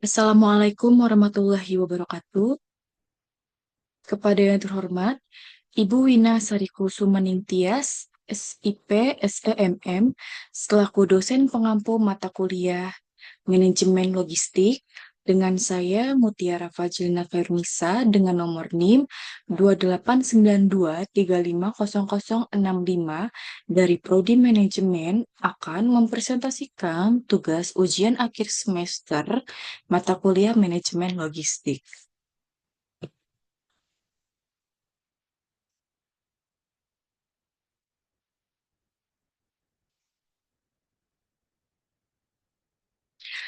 Assalamualaikum warahmatullahi wabarakatuh. Kepada yang terhormat, Ibu Wina Sarikusumaning Tias, SIP, SEMM, selaku dosen pengampu mata kuliah Manajemen Logistik, dengan saya Mutiara Fajrina Khairunisa dengan nomor NIM 2892350065 dari Prodi Manajemen akan mempresentasikan tugas ujian akhir semester mata kuliah Manajemen Logistik.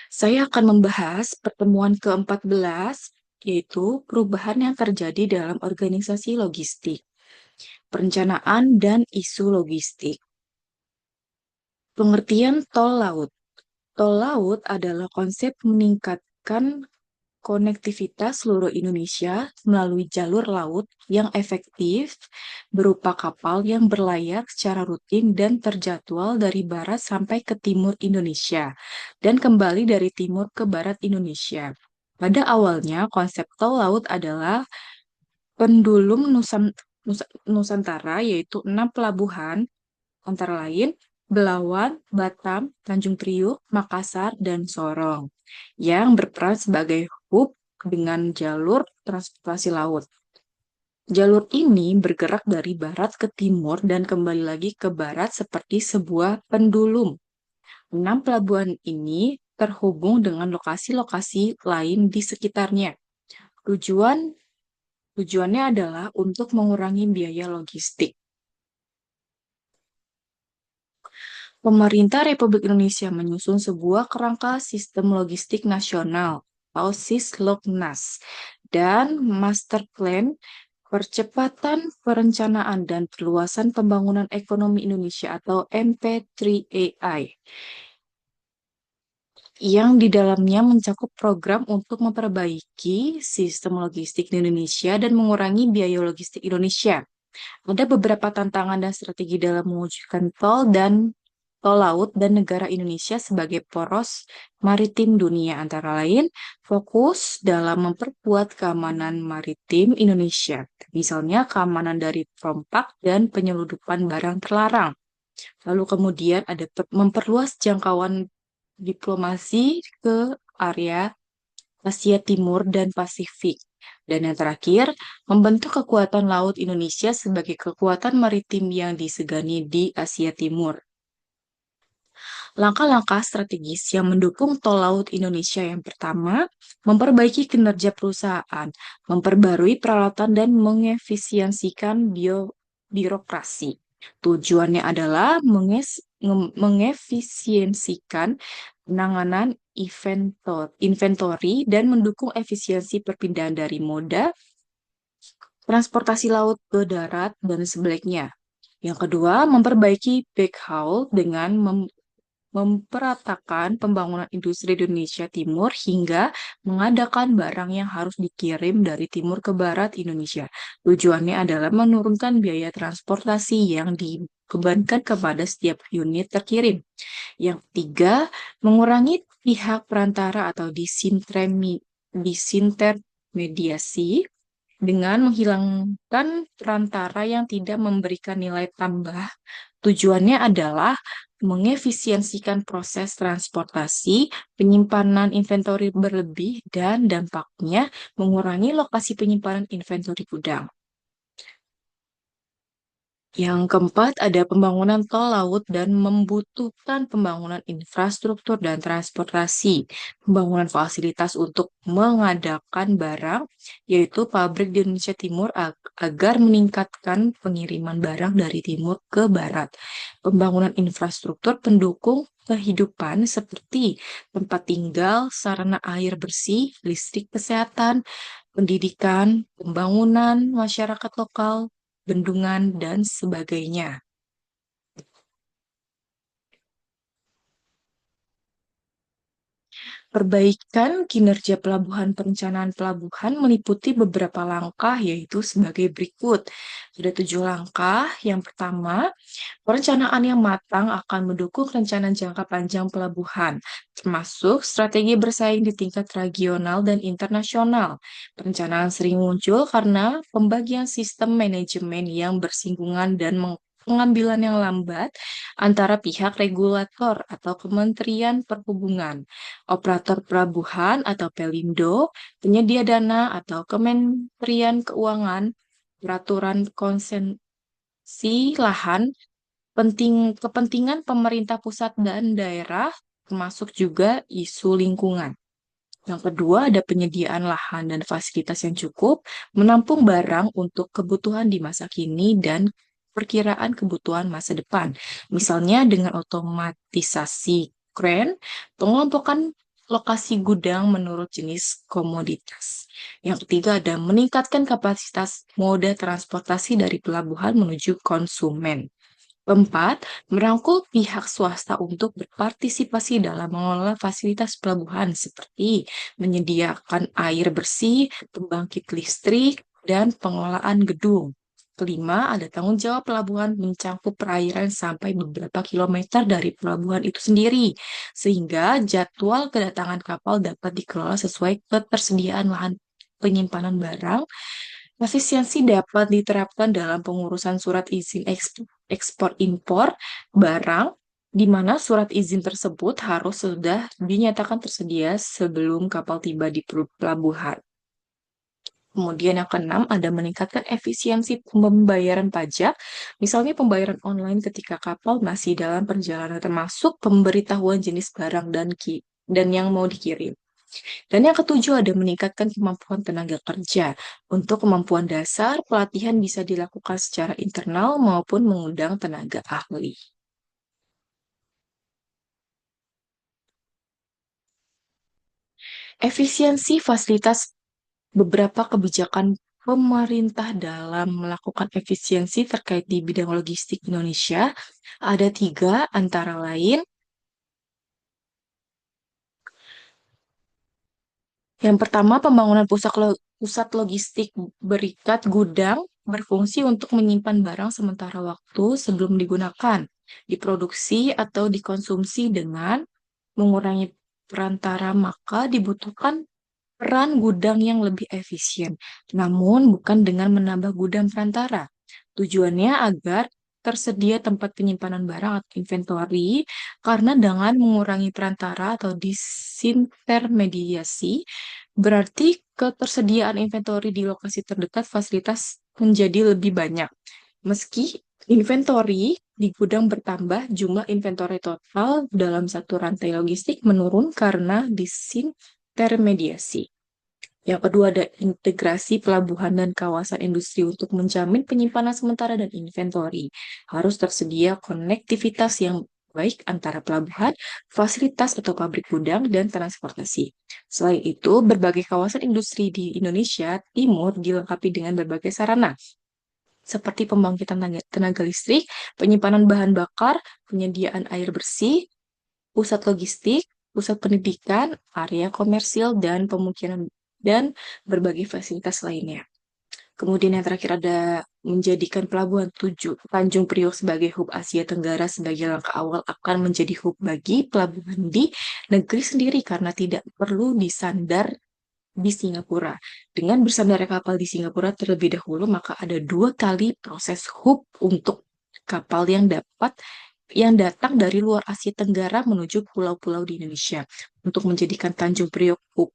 Saya akan membahas pertemuan ke-14, yaitu perubahan yang terjadi dalam organisasi logistik, perencanaan dan isu logistik. Pengertian tol laut. Tol laut adalah konsep meningkatkan konektivitas seluruh Indonesia melalui jalur laut yang efektif berupa kapal yang berlayar secara rutin dan terjadwal dari barat sampai ke timur Indonesia dan kembali dari timur ke barat Indonesia. Pada awalnya, konsep tol laut adalah pendulum Nusantara, yaitu 6 pelabuhan antara lain Belawan, Batam, Tanjung Priuk, Makassar, dan Sorong, yang berperan sebagai hub dengan jalur transportasi laut. Jalur ini bergerak dari barat ke timur dan kembali lagi ke barat seperti sebuah pendulum. 6 pelabuhan ini terhubung dengan lokasi-lokasi lain di sekitarnya. Tujuan Tujuannya adalah untuk mengurangi biaya logistik. Pemerintah Republik Indonesia menyusun sebuah kerangka sistem logistik nasional atau Sisloknas dan Master Plan Percepatan Perencanaan dan Perluasan Pembangunan Ekonomi Indonesia atau MP3AI yang di dalamnya mencakup program untuk memperbaiki sistem logistik di Indonesia dan mengurangi biaya logistik Indonesia. Ada beberapa tantangan dan strategi dalam mewujudkan tol laut dan negara Indonesia sebagai poros maritim dunia, antara lain fokus dalam memperkuat keamanan maritim Indonesia, misalnya keamanan dari perompak dan penyelundupan barang terlarang. Lalu kemudian ada memperluas jangkauan diplomasi ke area Asia Timur dan Pasifik. Dan yang terakhir, membentuk kekuatan laut Indonesia sebagai kekuatan maritim yang disegani di Asia Timur. Langkah-langkah strategis yang mendukung tol laut Indonesia yang pertama, memperbaiki kinerja perusahaan, memperbarui peralatan dan mengefisiensikan birokrasi. Tujuannya adalah mengefisiensikan penanganan inventory dan mendukung efisiensi perpindahan dari moda transportasi laut ke darat dan sebaliknya. Yang kedua, memperbaiki backhaul dengan memperatakan pembangunan industri di Indonesia Timur hingga mengadakan barang yang harus dikirim dari timur ke barat Indonesia. Tujuannya adalah menurunkan biaya transportasi yang dibebankan kepada setiap unit terkirim. Yang ketiga, mengurangi pihak perantara atau disintermediasi dengan menghilangkan perantara yang tidak memberikan nilai tambah. Tujuannya adalah mengefisiensikan proses transportasi, penyimpanan inventory berlebih, dan dampaknya mengurangi lokasi penyimpanan inventory gudang. Yang keempat, ada pembangunan tol laut dan membutuhkan pembangunan infrastruktur dan transportasi, pembangunan fasilitas untuk mengadakan barang, yaitu pabrik di Indonesia Timur agar meningkatkan pengiriman barang dari timur ke barat, pembangunan infrastruktur pendukung kehidupan seperti tempat tinggal, sarana air bersih, listrik, kesehatan, pendidikan, pembangunan masyarakat lokal, bendungan, dan sebagainya. Perbaikan kinerja pelabuhan. Perencanaan pelabuhan meliputi beberapa langkah, yaitu sebagai berikut. Ada 7 langkah. Yang pertama, perencanaan yang matang akan mendukung rencana jangka panjang pelabuhan, termasuk strategi bersaing di tingkat regional dan internasional. Perencanaan sering muncul karena pembagian sistem manajemen yang bersinggungan dan pengambilan yang lambat antara pihak regulator atau Kementerian Perhubungan, operator pelabuhan atau Pelindo, penyedia dana atau Kementerian Keuangan, peraturan konsesi lahan, kepentingan pemerintah pusat dan daerah, termasuk juga isu lingkungan. Yang kedua, ada penyediaan lahan dan fasilitas yang cukup, menampung barang untuk kebutuhan di masa kini dan perkiraan kebutuhan masa depan. Misalnya dengan otomatisasi kren, pengelompokan lokasi gudang menurut jenis komoditas. Yang ketiga, ada meningkatkan kapasitas moda transportasi dari pelabuhan menuju konsumen. Keempat, merangkul pihak swasta untuk berpartisipasi dalam mengelola fasilitas pelabuhan seperti menyediakan air bersih, pembangkit listrik, dan pengelolaan gedung. Kelima, ada tanggung jawab pelabuhan mencangkup perairan sampai beberapa kilometer dari pelabuhan itu sendiri, sehingga jadwal kedatangan kapal dapat dikelola sesuai ketersediaan lahan penyimpanan barang. Efisiensi dapat diterapkan dalam pengurusan surat izin ekspor impor barang, di mana surat izin tersebut harus sudah dinyatakan tersedia sebelum kapal tiba di pelabuhan. Kemudian yang keenam, ada meningkatkan efisiensi pembayaran pajak, misalnya pembayaran online ketika kapal masih dalam perjalanan, termasuk pemberitahuan jenis barang dan yang mau dikirim. Dan yang ketujuh, ada meningkatkan kemampuan tenaga kerja. Untuk kemampuan dasar, pelatihan bisa dilakukan secara internal maupun mengundang tenaga ahli. Efisiensi fasilitas. Beberapa kebijakan pemerintah dalam melakukan efisiensi terkait di bidang logistik Indonesia ada 3, antara lain. Yang pertama, pembangunan pusat logistik berikat gudang berfungsi untuk menyimpan barang sementara waktu sebelum digunakan, diproduksi atau dikonsumsi dengan mengurangi perantara, maka dibutuhkan peran gudang yang lebih efisien, namun bukan dengan menambah gudang perantara. Tujuannya agar tersedia tempat penyimpanan barang atau inventory, karena dengan mengurangi perantara atau disintermediasi, berarti ketersediaan inventory di lokasi terdekat fasilitas menjadi lebih banyak. Meski inventory di gudang bertambah, jumlah inventory total dalam satu rantai logistik menurun karena disintermediasi. Yang kedua, ada integrasi pelabuhan dan kawasan industri untuk menjamin penyimpanan sementara dan inventory. Harus tersedia konektivitas yang baik antara pelabuhan, fasilitas atau pabrik gudang, dan transportasi. Selain itu, berbagai kawasan industri di Indonesia Timur dilengkapi dengan berbagai sarana, seperti pembangkitan tenaga listrik, penyimpanan bahan bakar, penyediaan air bersih, pusat logistik, pusat pendidikan, area komersil, dan pemukiman, dan berbagai fasilitas lainnya. Kemudian yang terakhir, ada menjadikan pelabuhan Tanjung Priok sebagai hub Asia Tenggara sebagai langkah awal akan menjadi hub bagi pelabuhan di negeri sendiri karena tidak perlu disandar di Singapura. Dengan bersandarnya kapal di Singapura terlebih dahulu, maka ada 2 kali proses hub untuk kapal yang datang dari luar Asia Tenggara menuju pulau-pulau di Indonesia. Untuk menjadikan Tanjung Priok hub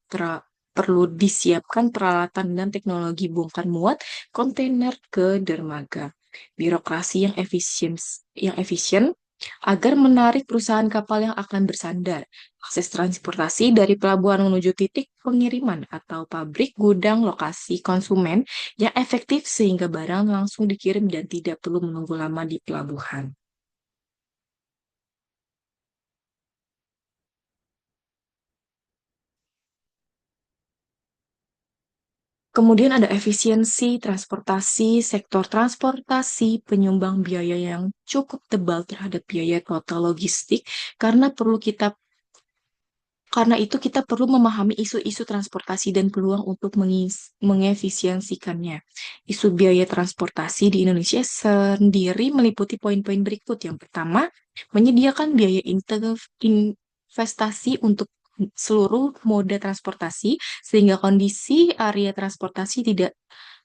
perlu disiapkan peralatan dan teknologi bongkar muat kontainer ke dermaga. Birokrasi yang efisien agar menarik perusahaan kapal yang akan bersandar. Akses transportasi dari pelabuhan menuju titik pengiriman atau pabrik gudang lokasi konsumen yang efektif sehingga barang langsung dikirim dan tidak perlu menunggu lama di pelabuhan. Kemudian ada efisiensi transportasi. Sektor transportasi penyumbang biaya yang cukup tebal terhadap biaya total logistik karena perlu kita Karena itu kita perlu memahami isu-isu transportasi dan peluang untuk mengefisiensikannya. Isu biaya transportasi di Indonesia sendiri meliputi poin-poin berikut. Yang pertama, menyediakan biaya investasi untuk seluruh moda transportasi sehingga kondisi area transportasi tidak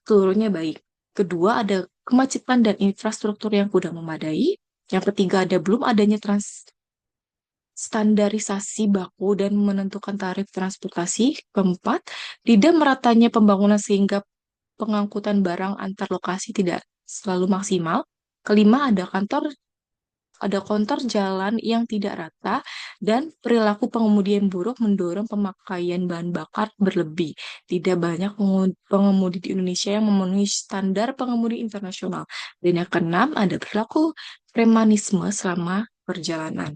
seluruhnya baik. Kedua, ada kemacetan dan infrastruktur yang kurang memadai. Yang ketiga, ada belum adanya standarisasi baku dan menentukan tarif transportasi. Keempat, tidak meratanya pembangunan sehingga pengangkutan barang antar lokasi tidak selalu maksimal. Kelima, ada kontor jalan yang tidak rata dan perilaku pengemudi yang buruk mendorong pemakaian bahan bakar berlebih. Tidak banyak pengemudi di Indonesia yang memenuhi standar pengemudi internasional. Dan yang keenam, ada perilaku premanisme selama perjalanan.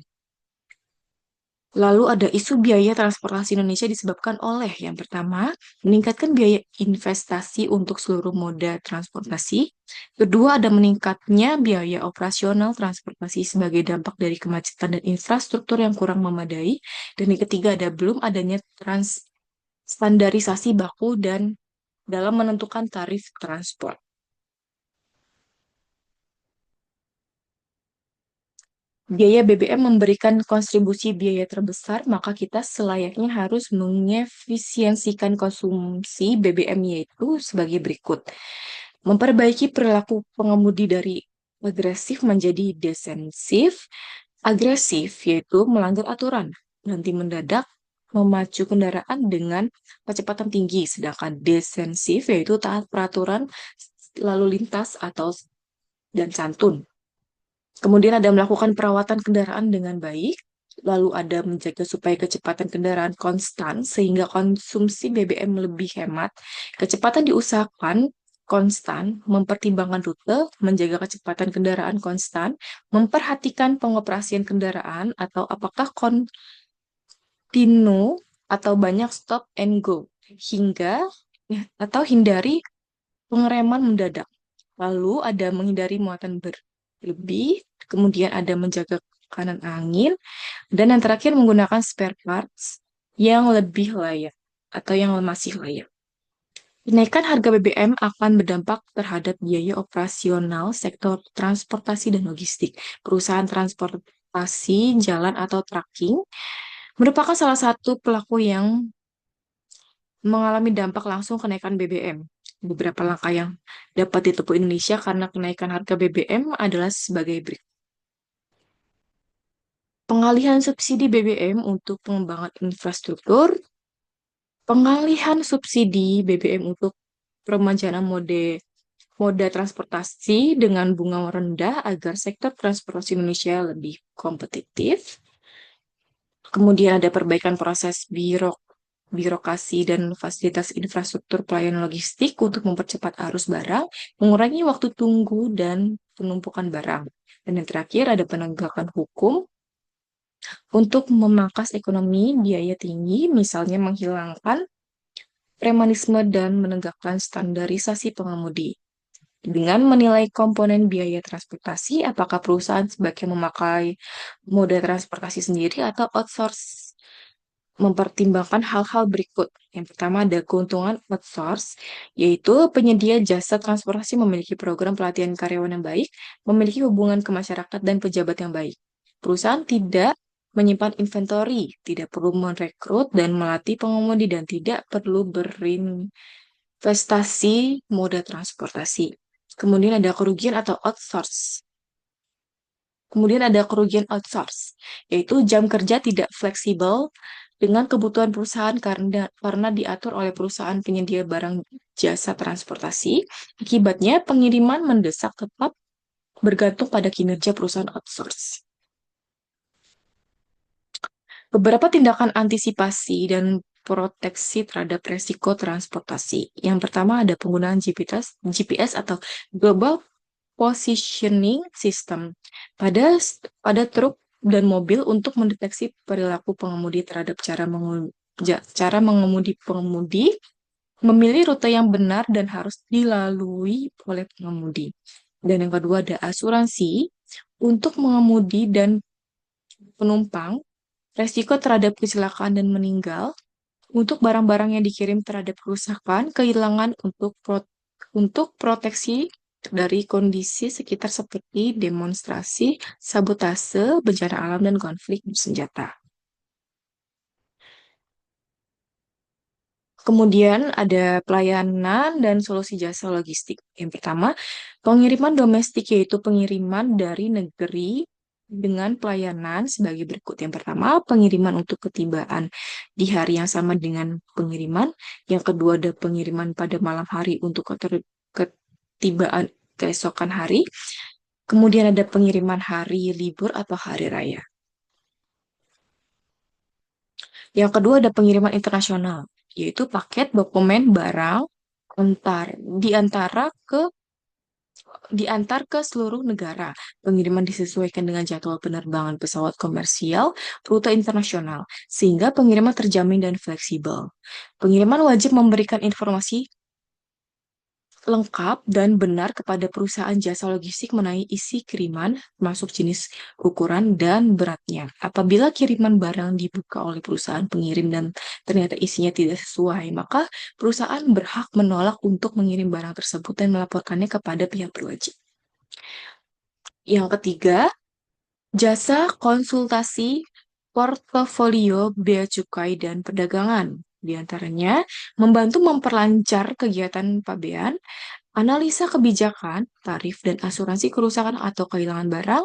Lalu ada isu biaya transportasi Indonesia disebabkan oleh yang pertama, meningkatkan biaya investasi untuk seluruh moda transportasi. Kedua, ada meningkatnya biaya operasional transportasi sebagai dampak dari kemacetan dan infrastruktur yang kurang memadai. Dan yang ketiga, ada belum adanya standarisasi baku dan dalam menentukan tarif transport. Biaya BBM memberikan kontribusi biaya terbesar, maka kita selayaknya harus mengefisiensikan konsumsi BBM yaitu sebagai berikut. Memperbaiki perilaku pengemudi dari agresif menjadi desensif. Agresif yaitu melanggar aturan, berhenti mendadak, memacu kendaraan dengan kecepatan tinggi, sedangkan desensif yaitu taat peraturan lalu lintas atau dan santun. Kemudian ada melakukan perawatan kendaraan dengan baik, lalu ada menjaga supaya kecepatan kendaraan konstan sehingga konsumsi BBM lebih hemat. Kecepatan diusahakan konstan, mempertimbangkan rute, menjaga kecepatan kendaraan konstan, memperhatikan pengoperasian kendaraan atau apakah kontinu atau banyak stop and go, hingga atau hindari pengereman mendadak. Lalu ada menghindari muatan berlebih, kemudian ada menjaga kanan angin, dan yang terakhir menggunakan spare parts yang lebih layak atau yang masih layak. Kenaikan harga BBM akan berdampak terhadap biaya operasional sektor transportasi dan logistik. Perusahaan transportasi jalan atau trucking merupakan salah satu pelaku yang mengalami dampak langsung kenaikan BBM. Beberapa langkah yang dapat ditempuh Indonesia karena kenaikan harga BBM adalah sebagai berikut. Pengalihan subsidi BBM untuk pengembangan infrastruktur, pengalihan subsidi BBM untuk permajaan moda transportasi dengan bunga rendah agar sektor transportasi Indonesia lebih kompetitif. Kemudian ada perbaikan proses birokrasi dan fasilitas infrastruktur pelayanan logistik untuk mempercepat arus barang, mengurangi waktu tunggu dan penumpukan barang. Dan yang terakhir ada penegakan hukum untuk memangkas ekonomi biaya tinggi, misalnya menghilangkan premanisme dan menegakkan standarisasi pengemudi. Dengan menilai komponen biaya transportasi, apakah perusahaan sebaiknya memakai moda transportasi sendiri atau outsource, mempertimbangkan hal-hal berikut. Yang pertama ada keuntungan outsource, yaitu penyedia jasa transportasi memiliki program pelatihan karyawan yang baik, memiliki hubungan ke masyarakat dan pejabat yang baik. Perusahaan tidak menyimpan inventory, tidak perlu merekrut dan melatih pengemudi, dan tidak perlu berinvestasi moda transportasi. Kemudian ada kerugian atau outsource. Kemudian ada kerugian outsource, yaitu jam kerja tidak fleksibel dengan kebutuhan perusahaan karena diatur oleh perusahaan penyedia barang jasa transportasi. Akibatnya, pengiriman mendesak tetap bergantung pada kinerja perusahaan outsource. Beberapa tindakan antisipasi dan proteksi terhadap resiko transportasi. Yang pertama ada penggunaan GPS atau Global Positioning System pada truk dan mobil untuk mendeteksi perilaku pengemudi terhadap cara mengemudi pengemudi, memilih rute yang benar dan harus dilalui oleh pengemudi. Dan yang kedua ada asuransi untuk mengemudi dan penumpang resiko terhadap kecelakaan dan meninggal. Untuk barang-barang yang dikirim terhadap kerusakan, kehilangan untuk proteksi dari kondisi sekitar seperti demonstrasi, sabotase, bencana alam, dan konflik bersenjata. Kemudian ada pelayanan dan solusi jasa logistik. Yang pertama, pengiriman domestik yaitu pengiriman dari negeri dengan pelayanan sebagai berikut. Yang pertama, pengiriman untuk ketibaan di hari yang sama dengan pengiriman. Yang kedua, ada pengiriman pada malam hari untuk ketibaan keesokan hari. Kemudian ada pengiriman hari libur atau hari raya. Yang kedua ada pengiriman internasional, yaitu paket dokumen barang antar diantara ke diantar ke seluruh negara. Pengiriman disesuaikan dengan jadwal penerbangan pesawat komersial, rute internasional, sehingga pengiriman terjamin dan fleksibel. Pengiriman wajib memberikan informasi lengkap dan benar kepada perusahaan jasa logistik mengenai isi kiriman, termasuk jenis, ukuran, dan beratnya. Apabila kiriman barang dibuka oleh perusahaan pengirim dan ternyata isinya tidak sesuai, maka perusahaan berhak menolak untuk mengirim barang tersebut dan melaporkannya kepada pihak berwajib. Yang ketiga, jasa konsultasi portofolio bea cukai dan perdagangan. Di antaranya, membantu memperlancar kegiatan pabean, analisa kebijakan, tarif, dan asuransi kerusakan atau kehilangan barang,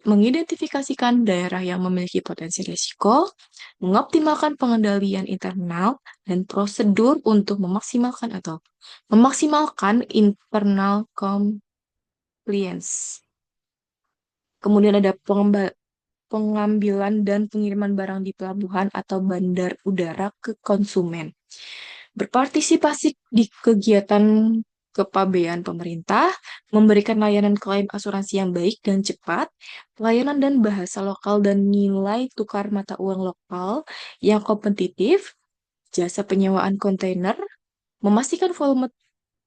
mengidentifikasikan daerah yang memiliki potensi risiko, mengoptimalkan pengendalian internal, dan prosedur untuk memaksimalkan internal compliance. Kemudian ada pengambilan dan pengiriman barang di pelabuhan atau bandar udara ke konsumen. Berpartisipasi di kegiatan kepabean pemerintah, memberikan layanan klaim asuransi yang baik dan cepat, pelayanan dan bahasa lokal dan nilai tukar mata uang lokal yang kompetitif, jasa penyewaan kontainer, memastikan volume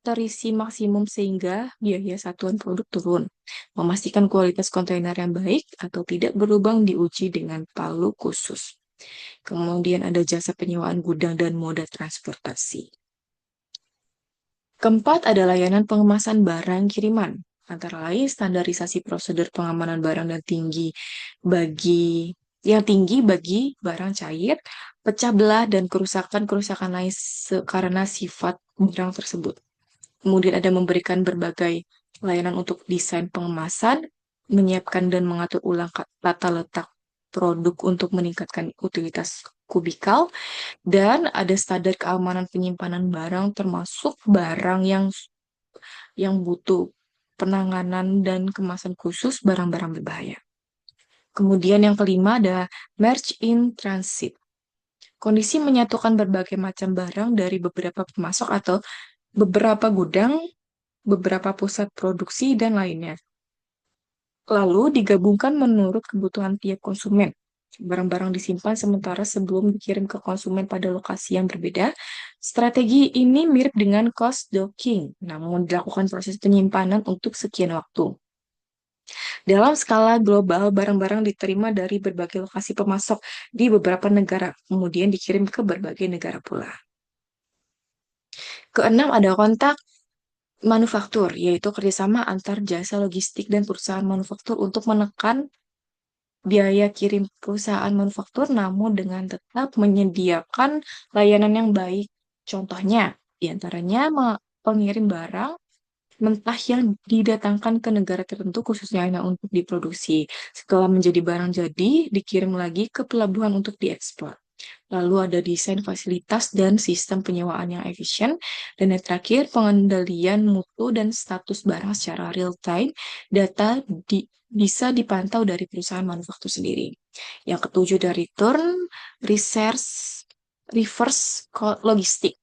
terisi maksimum sehingga biaya satuan produk turun, memastikan kualitas kontainer yang baik atau tidak berlubang diuji dengan palu khusus. Kemudian ada jasa penyewaan gudang dan moda transportasi. Keempat, ada layanan pengemasan barang kiriman. Antara lain standarisasi prosedur pengamanan barang dan tinggi bagi barang cair, pecah belah dan kerusakan-kerusakan lain karena sifat barang tersebut. Kemudian ada memberikan berbagai layanan untuk desain pengemasan, menyiapkan dan mengatur ulang tata letak produk untuk meningkatkan utilitas kubikal, dan ada standar keamanan penyimpanan barang termasuk barang yang butuh penanganan dan kemasan khusus barang-barang berbahaya. Kemudian yang kelima ada merge in transit. Kondisi menyatukan berbagai macam barang dari beberapa pemasok atau beberapa gudang, beberapa pusat produksi, dan lainnya. Lalu digabungkan menurut kebutuhan tiap konsumen. Barang-barang disimpan sementara sebelum dikirim ke konsumen pada lokasi yang berbeda. Strategi ini mirip dengan cost docking, namun dilakukan proses penyimpanan untuk sekian waktu. Dalam skala global, barang-barang diterima dari berbagai lokasi pemasok di beberapa negara, kemudian dikirim ke berbagai negara pula. Keenam, ada kontak manufaktur, yaitu kerjasama antar jasa logistik dan perusahaan manufaktur untuk menekan biaya kirim perusahaan manufaktur, namun dengan tetap menyediakan layanan yang baik. Contohnya, diantaranya pengirim barang mentah yang didatangkan ke negara tertentu khususnya hanya untuk diproduksi. Setelah menjadi barang jadi, dikirim lagi ke pelabuhan untuk diekspor. Lalu ada desain fasilitas dan sistem penyewaan yang efisien. Dan yang terakhir, pengendalian mutu dan status barang secara real time. Data bisa dipantau dari perusahaan manufaktur sendiri. Yang ketujuh dari return, reverse logistik,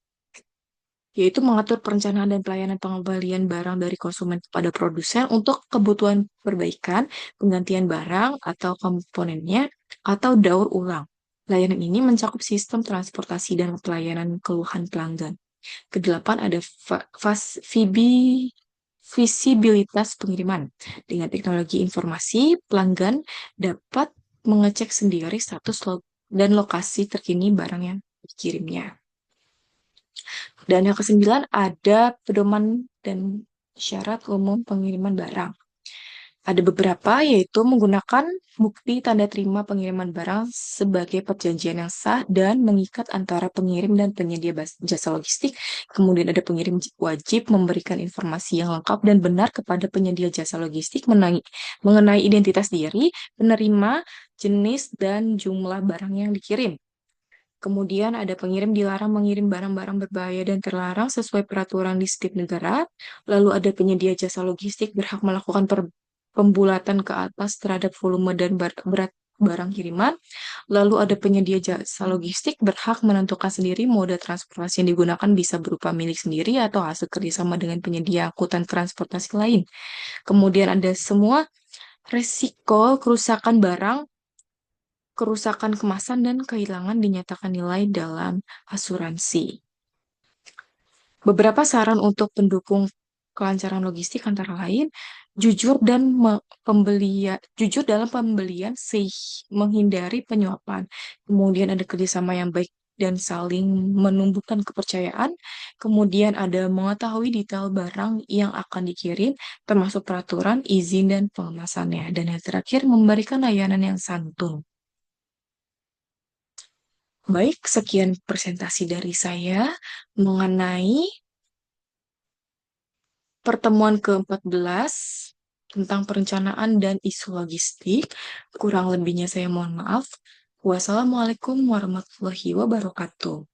yaitu mengatur perencanaan dan pelayanan pengembalian barang dari konsumen kepada produsen untuk kebutuhan perbaikan, penggantian barang atau komponennya, atau daur ulang. Layanan ini mencakup sistem transportasi dan pelayanan keluhan pelanggan. Kedelapan ada visibilitas pengiriman. Dengan teknologi informasi, pelanggan dapat mengecek sendiri status dan lokasi terkini barang yang dikirimnya. Dan yang kesembilan ada pedoman dan syarat umum pengiriman barang. Ada beberapa, yaitu menggunakan bukti tanda terima pengiriman barang sebagai perjanjian yang sah dan mengikat antara pengirim dan penyedia jasa logistik. Kemudian ada pengirim wajib memberikan informasi yang lengkap dan benar kepada penyedia jasa logistik mengenai identitas diri, penerima, jenis, dan jumlah barang yang dikirim. Kemudian ada pengirim dilarang mengirim barang-barang berbahaya dan terlarang sesuai peraturan di setiap negara. Lalu ada penyedia jasa logistik berhak melakukan pembulatan ke atas terhadap volume dan berat barang kiriman. Lalu ada penyedia jasa logistik berhak menentukan sendiri mode transportasi yang digunakan, bisa berupa milik sendiri atau hasil kerjasama dengan penyedia angkutan transportasi lain. Kemudian ada semua resiko kerusakan barang, kerusakan kemasan, dan kehilangan dinyatakan nilai dalam asuransi. Beberapa saran untuk pendukung kelancaran logistik antara lain jujur dalam pembelian menghindari penyuapan. Kemudian ada kerjasama yang baik dan saling menumbuhkan kepercayaan. Kemudian ada mengetahui detail barang yang akan dikirim, termasuk peraturan, izin, dan pengemasannya. Dan yang terakhir, memberikan layanan yang santun. Baik, sekian presentasi dari saya mengenai pertemuan ke-14 tentang perencanaan dan isu logistik. Kurang lebihnya saya mohon maaf. Wassalamualaikum warahmatullahi wabarakatuh.